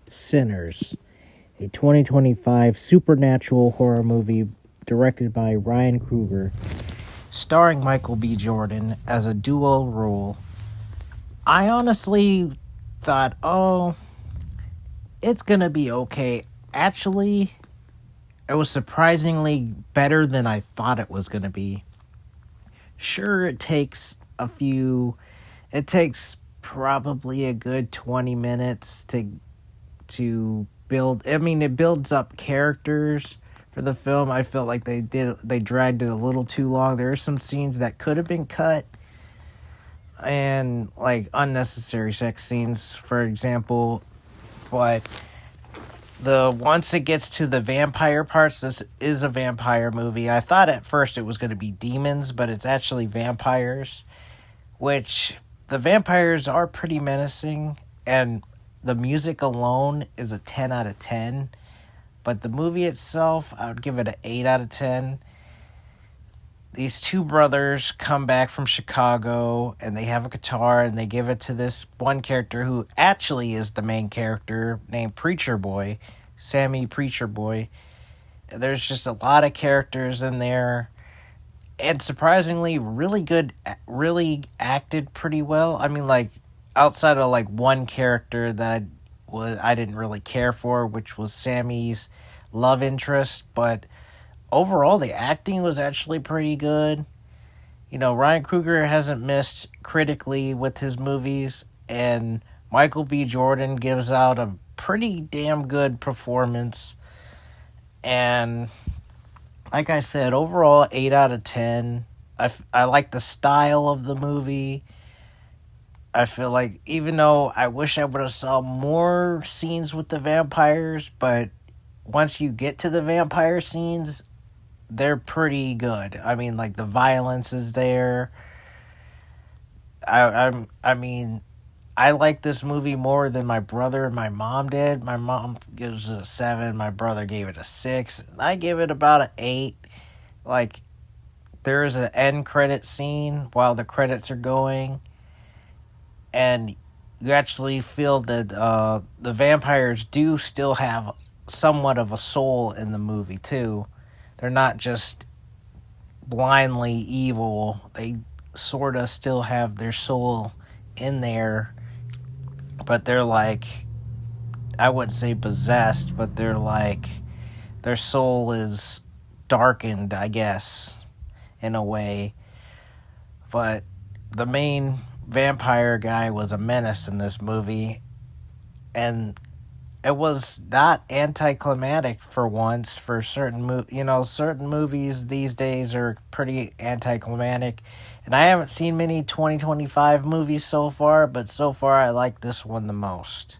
Sinners, a 2025 supernatural horror movie directed by Ryan Coogler, starring Michael B. Jordan as a dual role. I honestly thought, it's gonna be okay. Actually, it was surprisingly better than I thought it was gonna be. Sure, it takes probably a good 20 minutes to build. I mean, it builds up characters for the film. I felt like they dragged it a little too long. There are some scenes that could have been cut, and like unnecessary sex scenes, for example. But the once it gets to the vampire parts, this is a vampire movie. I thought at first it was going to be demons, but it's actually vampires, which the vampires are pretty menacing, and the music alone is a 10 out of 10. But the movie itself, I would give it an 8 out of 10. These two brothers come back from Chicago and they have a guitar and they give it to this one character who actually is the main character named Preacher Boy, Sammy Preacher Boy. There's just a lot of characters in there, and surprisingly really good, really acted pretty well. I mean, like, outside of like one character that I didn't really care for, which was Sammy's love interest, but overall the acting was actually pretty good. You know, Ryan Coogler hasn't missed critically with his movies, and Michael B. Jordan gives out a pretty damn good performance. And like I said, overall 8 out of 10. I like the style of the movie. I feel like, even though I wish I would have saw more scenes with the vampires, but once you get to the vampire scenes, they're pretty good. I mean, like, the violence is there. I mean, I like this movie more than my brother and my mom did. My mom gives it a 7. My brother gave it a 6. I give it about an 8. Like, there is an end credit scene while the credits are going, and you actually feel that the vampires do still have somewhat of a soul in the movie too. They're not just blindly evil. They sort of still have their soul in there, but they're like, I wouldn't say possessed, but they're like, their soul is darkened, I guess, in a way. But the main vampire guy was a menace in this movie, and it was not anticlimactic for once. For certain movies these days are pretty anticlimactic, and I haven't seen many 2025 movies so far, but so far I like this one the most.